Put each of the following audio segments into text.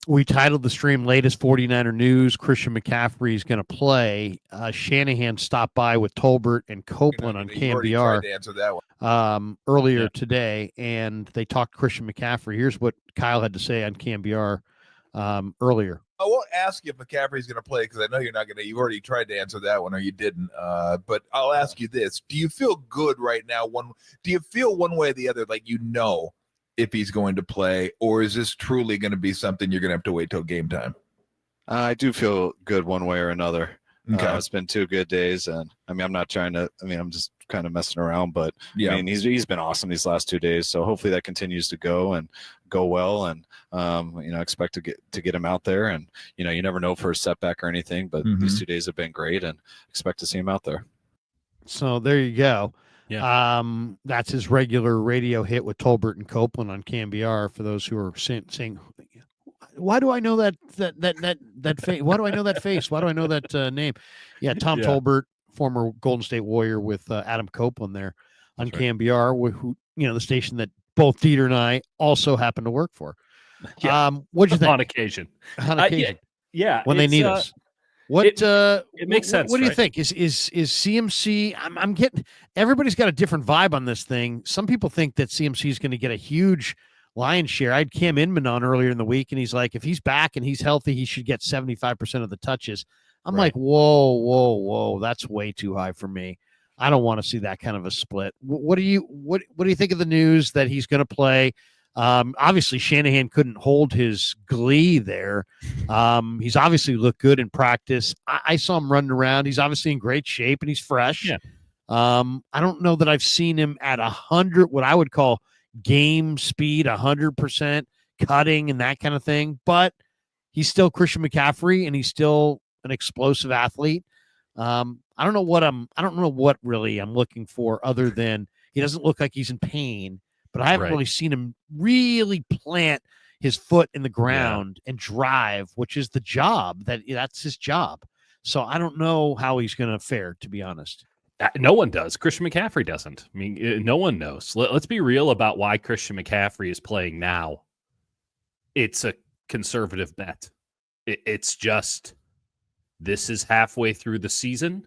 We titled the stream latest 49er news. Christian McCaffrey is going to play. Shanahan stopped by with Tolbert and Copeland on You already tried KMBR to answer that one. earlier today, and they talked Christian McCaffrey. Here's what Kyle had to say on KMBR earlier. I won't ask you if McCaffrey's going to play because I know you're not going to. You already tried to answer that one, or you didn't. But I'll ask you this: do you feel good right now? Do you feel one way or the other, like if he's going to play, or is this truly going to be something you're going to have to wait till game time? I do feel good one way or another. Okay. It's been 2 good days, and I'm not trying to. I'm just kind of messing around, but yeah. He's been awesome these last 2 days. So hopefully that continues to go well, and expect to get him out there. And you never know for a setback or anything, but these 2 days have been great, and expect to see him out there. So there you go. Yeah. That's his regular radio hit with Tolbert and Copeland on KMBR. For those who are saying, why do I know that face? Why do I know that face? Why do I know that name? Yeah, Tom Tolbert, former Golden State Warrior with Adam Copeland there on KMBR, who the station that both Dieter and I also happen to work for. Yeah. What'd you think? On occasion. Yeah. When they need us. It makes sense. What do you think? Is CMC? I'm getting. Everybody's got a different vibe on this thing. Some people think that CMC is going to get a huge lion's share. I had Cam Inman on earlier in the week, and he's like, if he's back and he's healthy, he should get 75% of the touches. I'm like, whoa, that's way too high for me. I don't want to see that kind of a split. What do you think of the news that he's going to play? Obviously, Shanahan couldn't hold his glee there. He's obviously looked good in practice. I saw him running around. He's obviously in great shape and he's fresh. Yeah. I don't know that I've seen him at 100, what I would call game speed, 100% cutting and that kind of thing. But he's still Christian McCaffrey and he's still an explosive athlete. I don't know what really I'm looking for other than he doesn't look like he's in pain. But I haven't really seen him really plant his foot in the ground and drive, which is the job. That's his job. So I don't know how he's going to fare, to be honest. No one does. Christian McCaffrey doesn't. No one knows. Let's be real about why Christian McCaffrey is playing now. It's a conservative bet. It's just this is halfway through the season,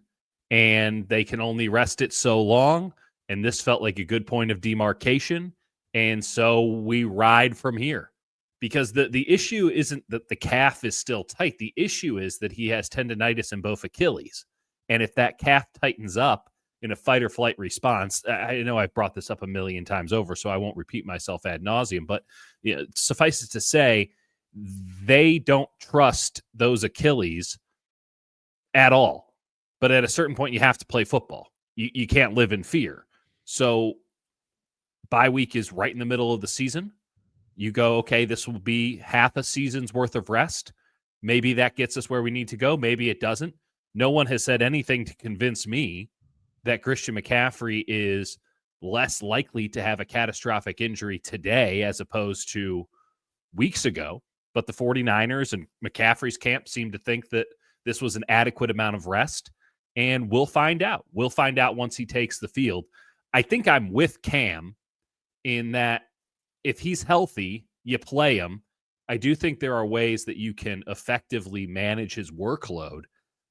and they can only rest it so long, and this felt like a good point of demarcation. And so we ride from here because the issue isn't that the calf is still tight. The issue is that he has tendonitis in both Achilles. And if that calf tightens up in a fight or flight response, I know I've brought this up a million times over, so I won't repeat myself ad nauseum, but suffice it to say, they don't trust those Achilles at all. But at a certain point, you have to play football. You can't live in fear. So bye week is right in the middle of the season. You go, okay, this will be half a season's worth of rest. Maybe that gets us where we need to go. Maybe it doesn't. No one has said anything to convince me that Christian McCaffrey is less likely to have a catastrophic injury today as opposed to weeks ago. But the 49ers and McCaffrey's camp seem to think that this was an adequate amount of rest. And we'll find out. We'll find out once he takes the field. I think I'm with Cam in that if he's healthy, you play him. I do think there are ways that you can effectively manage his workload,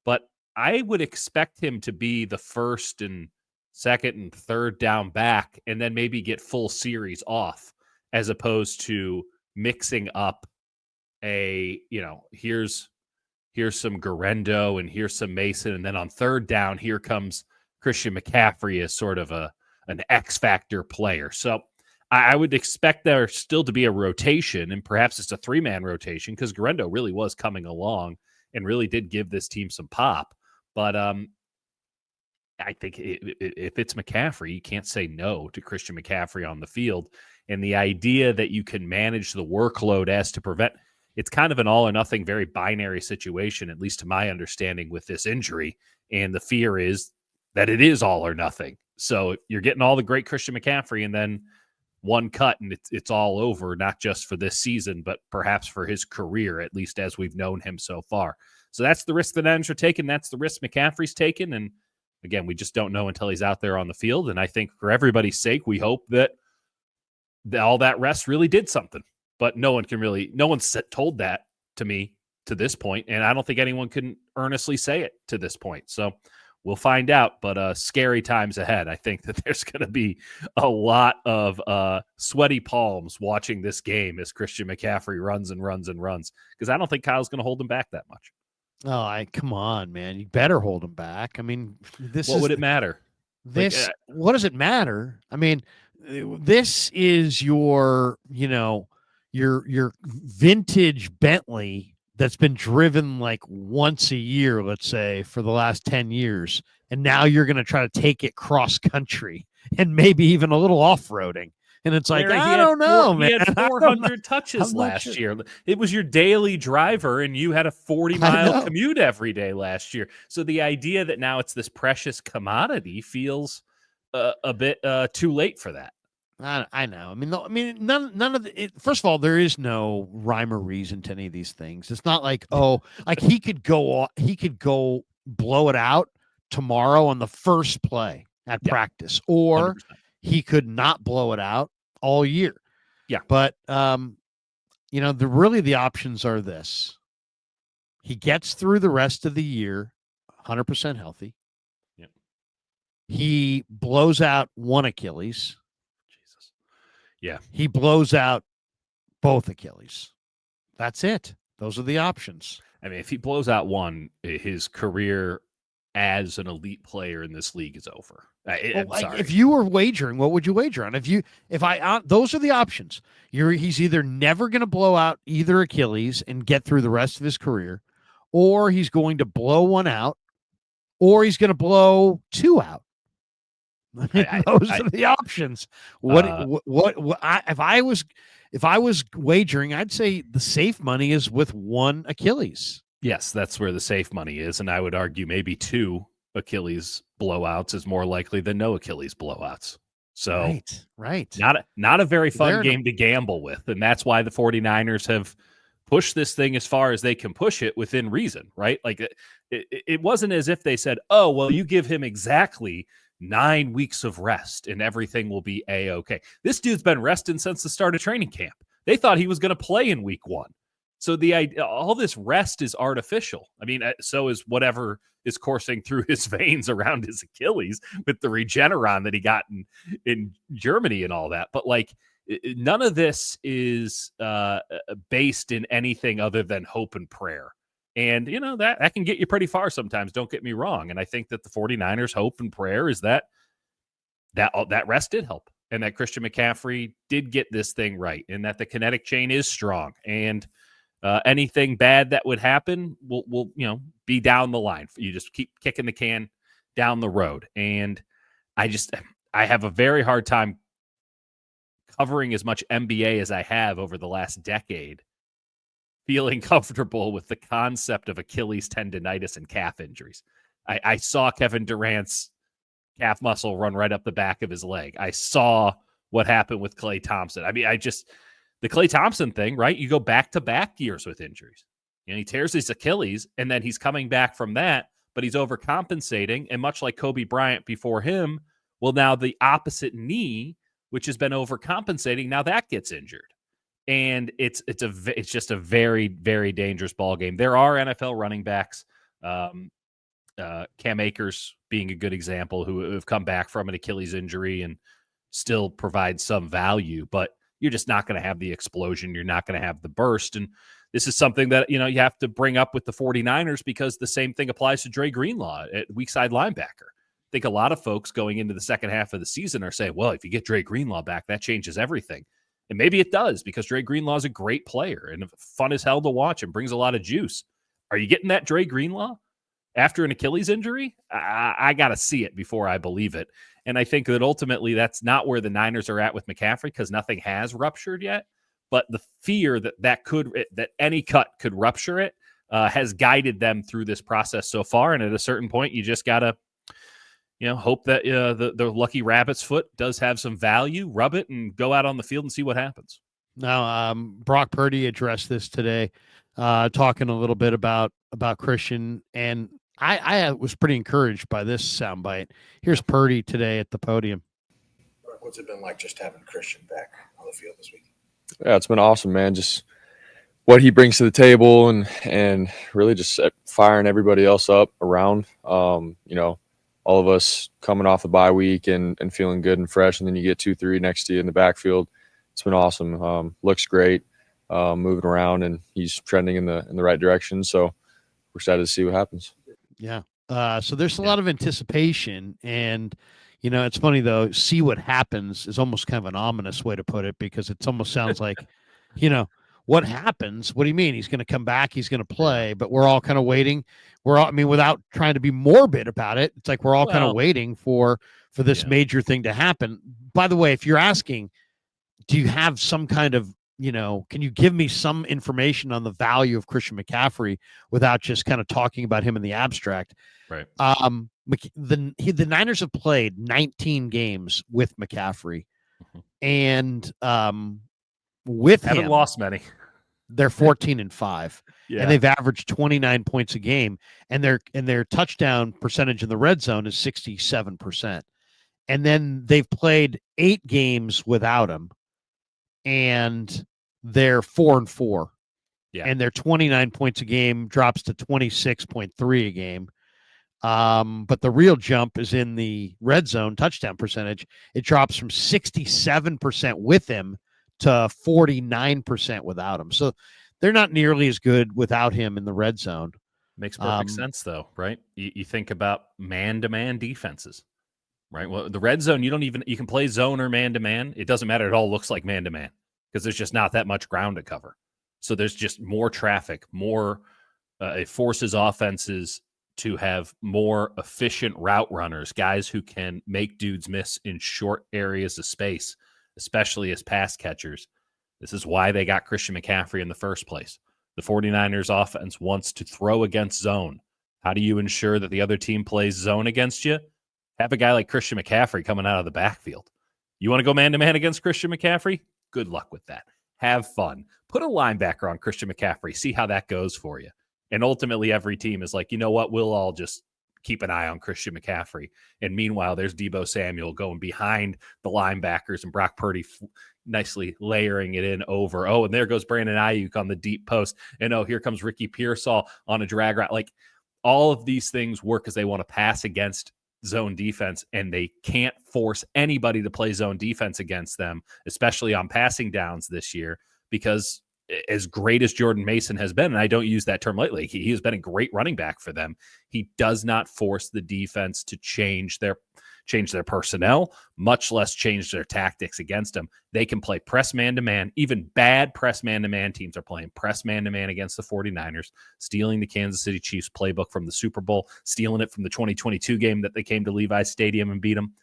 but I would expect him to be the first and second and third down back and then maybe get full series off as opposed to mixing up here's some Garendo and here's some Mason. And then on third down, here comes Christian McCaffrey as sort of an X factor player. So I would expect there still to be a rotation, and perhaps it's a 3-man rotation because Garendo really was coming along and really did give this team some pop. But I think if it's McCaffrey, you can't say no to Christian McCaffrey on the field. And the idea that you can manage the workload as to prevent, it's kind of an all or nothing, very binary situation, at least to my understanding with this injury. And the fear is that it is all or nothing. So you're getting all the great Christian McCaffrey and then one cut and it's all over, not just for this season, but perhaps for his career, at least as we've known him so far. So that's the risk the Niners are taking. That's the risk McCaffrey's taken. And again, we just don't know until he's out there on the field. And I think for everybody's sake, we hope that all that rest really did something. But no one's told that to me to this point, and I don't think anyone can earnestly say it to this point. So we'll find out, but scary times ahead. I think that there's going to be a lot of sweaty palms watching this game as Christian McCaffrey runs and runs and runs, because I don't think Kyle's going to hold him back that much. Oh, come on, man. You better hold him back. I mean, what would it matter? What does it matter? I mean, this is your vintage Bentley that's been driven like once a year, let's say, for the last 10 years. And now you're going to try to take it cross country and maybe even a little off-roading. And it's like, I don't know, man. He had 400 touches last year. It was your daily driver, and you had a 40-mile commute every day last year. So the idea that now it's this precious commodity feels a bit too late for that. I know. None of the. First of all, there is no rhyme or reason to any of these things. It's not like he could go blow it out tomorrow on the first play at practice, or 100%. He could not blow it out all year. Yeah, but the options are this: he gets through the rest of the year 100% healthy. Yep. He blows out one Achilles. Yeah. He blows out both Achilles. That's it. Those are the options. I mean, if he blows out one, his career as an elite player in this league is over. I'm sorry. If you were wagering, what would you wager on? Those are the options. He's either never going to blow out either Achilles and get through the rest of his career, or he's going to blow one out, or he's going to blow two out. Those are the options. If I was wagering, I'd say the safe money is with one Achilles. Yes, that's where the safe money is, and I would argue maybe two Achilles blowouts is more likely than no Achilles blowouts. So right. Not a very fun game to gamble with, and that's why the 49ers have pushed this thing as far as they can push it within reason, right? Like it wasn't as if they said, "Oh, well, you give him exactly 9 weeks of rest and everything will be A-okay." This dude's been resting since the start of training camp. They thought he was going to play in week 1. So all this rest is artificial. I mean, so is whatever is coursing through his veins around his Achilles with the Regeneron that he got in Germany and all that. But like, none of this is based in anything other than hope and prayer. And, that can get you pretty far sometimes, don't get me wrong. And I think that the 49ers' hope and prayer is that rest did help, and that Christian McCaffrey did get this thing right, and that the kinetic chain is strong. And anything bad that would happen will be down the line. You just keep kicking the can down the road. And I have a very hard time covering as much NBA as I have over the last decade, feeling comfortable with the concept of Achilles tendonitis and calf injuries. I saw Kevin Durant's calf muscle run right up the back of his leg. I saw what happened with Klay Thompson. I mean, the Klay Thompson thing, right? You go back-to-back years with injuries. He tears his Achilles, and then he's coming back from that, but he's overcompensating. And much like Kobe Bryant before him, well, now the opposite knee, which has been overcompensating, now that gets injured. And it's just a very, very dangerous ball game. There are NFL running backs, Cam Akers being a good example, who have come back from an Achilles injury and still provide some value, but you're just not going to have the explosion. You're not going to have the burst. And this is something that, you have to bring up with the 49ers, because the same thing applies to Dre Greenlaw at weak side linebacker. I think a lot of folks going into the second half of the season are saying, well, if you get Dre Greenlaw back, that changes everything. And maybe it does, because Dre Greenlaw is a great player and fun as hell to watch and brings a lot of juice. Are you getting that Dre Greenlaw after an Achilles injury? I got to see it before I believe it. And I think that ultimately that's not where the Niners are at with McCaffrey, because nothing has ruptured yet. But the fear that any cut could rupture it has guided them through this process so far. And at a certain point, you just got to hope that the lucky rabbit's foot does have some value, rub it, and go out on the field and see what happens. Now, Brock Purdy addressed this today, talking a little bit about Christian, and I was pretty encouraged by this soundbite. Here's Purdy today at the podium. Brock, what's it been like just having Christian back on the field this week? Yeah, it's been awesome, man. Just what he brings to the table, and really just firing everybody else up around. All of us coming off the bye week and feeling good and fresh, and then you get 2-3 next to you in the backfield. It's been awesome. Looks great, moving around, and he's trending in the right direction. So we're excited to see what happens. Yeah. So there's a lot of anticipation, and it's funny though. See what happens is almost kind of an ominous way to put it, because it almost sounds like, what happens? What do you mean? He's going to come back. He's going to play, but we're all kind of waiting. Without trying to be morbid about it, it's like we're all kind of waiting for this major thing to happen. By the way, if you're asking, do you have some kind of, can you give me some information on the value of Christian McCaffrey without just kind of talking about him in the abstract? Right. The Niners have played 19 games with McCaffrey, and with haven't him, lost many. They're 14-5, and they've averaged 29 points a game, and their touchdown percentage in the red zone is 67%. And then they've played 8 games without him, and they're 4-4. Yeah. And their 29 points a game drops to 26.3 a game. But the real jump is in the red zone touchdown percentage. It drops from 67% with him to 49% without him. So they're not nearly as good without him in the red zone. Makes perfect sense, though, right? You think about man-to-man defenses, right? Well, the red zone, you can play zone or man-to-man. It doesn't matter. It all looks like man-to-man because there's just not that much ground to cover. So there's just more traffic, more it forces offenses to have more efficient route runners, guys who can make dudes miss in short areas of space, especially as pass catchers. This is why they got Christian McCaffrey in the first place. The 49ers offense wants to throw against zone. How do you ensure that the other team plays zone against you? Have a guy like Christian McCaffrey coming out of the backfield. You want to go man-to-man against Christian McCaffrey? Good luck with that. Have fun. Put a linebacker on Christian McCaffrey. See how that goes for you. And ultimately, every team is like, you know what? We'll all just keep an eye on Christian McCaffrey. And meanwhile, there's Deebo Samuel going behind the linebackers and Brock Purdy nicely layering it in over. Oh, and there goes Brandon Ayuk on the deep post. And oh, here comes Ricky Pearsall on a drag route. Like, all of these things work because they want to pass against zone defense, and they can't force anybody to play zone defense against them, especially on passing downs this year, because as great as Jordan Mason has been, and I don't use that term lightly, he has been a great running back for them. He does not force the defense to change their personnel, much less change their tactics against them. They can play press man-to-man. Even bad press man-to-man teams are playing press man-to-man against the 49ers, stealing the Kansas City Chiefs playbook from the Super Bowl, stealing it from the 2022 game that they came to Levi's Stadium and beat them.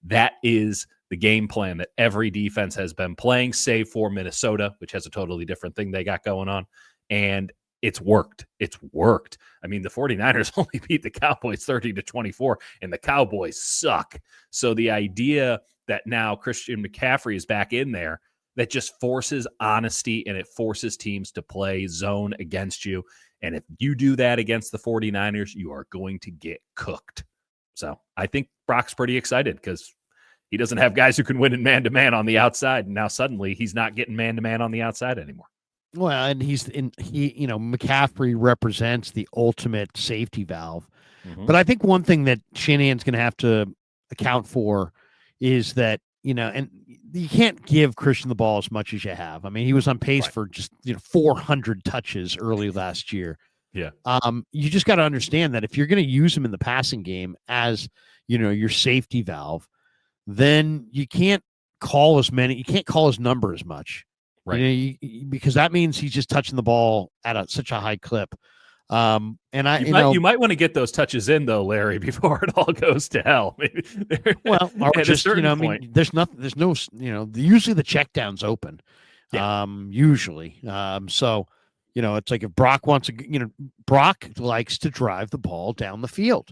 That is the game plan that every defense has been playing, save for Minnesota, which has a totally different thing they got going on. And it's worked. It's worked. I mean, the 49ers only beat the Cowboys 30-24, and the Cowboys suck. So the idea that now Christian McCaffrey is back in there, that just forces honesty, and it forces teams to play zone against you. And if you do that against the 49ers, you are going to get cooked. So I think Brock's pretty excited because he doesn't have guys who can win in man-to-man on the outside. And now suddenly he's not getting man-to-man on the outside anymore. Well, and McCaffrey represents the ultimate safety valve. Mm-hmm. But I think one thing that Shanahan's going to have to account for is that, and you can't give Christian the ball as much as you have. I mean, he was on pace for just 400 touches early last year. Yeah. You just got to understand that if you're going to use him in the passing game as, your safety valve, then you can't call his number as much. Right. Because that means he's just touching the ball at such a high clip. And you might want to get those touches in though, Larry, before it all goes to hell. Well, or at just, a certain point. there's no, usually the check down's open. Yeah. Usually. So, it's like if Brock Brock likes to drive the ball down the field.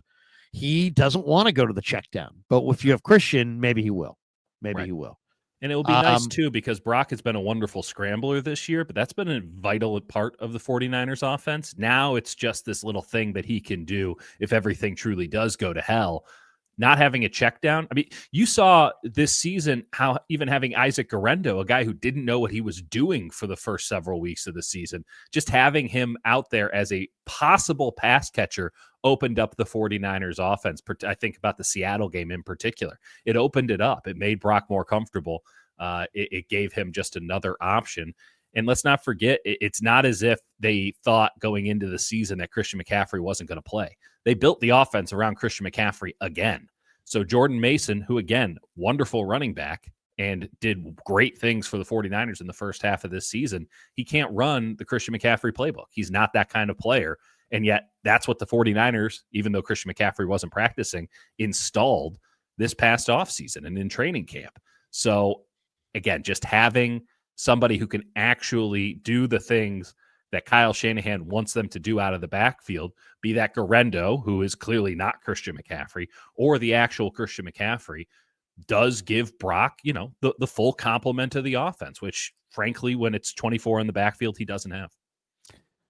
He doesn't want to go to the check down, but if you have Christian, maybe he will. He will. And it will be nice, too, because Brock has been a wonderful scrambler this year, but that's been a vital part of the 49ers offense. Now it's just this little thing that he can do if everything truly does go to hell. not having a check down. I mean, you saw this season how even having Isaac Guerrero, a guy who didn't know what he was doing for the first several weeks of the season, just having him out there as a possible pass catcher opened up the 49ers offense. I think about the Seattle game in particular. It opened it up. It made Brock more comfortable. It gave him just another option. And let's not forget, it's not as if they thought going into the season that Christian McCaffrey wasn't going to play. They built the offense around Christian McCaffrey again. So Jordan Mason, who again, wonderful running back and did great things for the 49ers in the first half of this season, he can't run the Christian McCaffrey playbook. He's not that kind of player. And yet that's what the 49ers, even though Christian McCaffrey wasn't practicing, installed this past offseason and in training camp. So again, just having somebody who can actually do the things that Kyle Shanahan wants them to do out of the backfield, be that Guerrero, who is clearly not Christian McCaffrey, or the actual Christian McCaffrey, does give Brock, the full complement of the offense, which frankly, when it's 24 in the backfield, he doesn't have.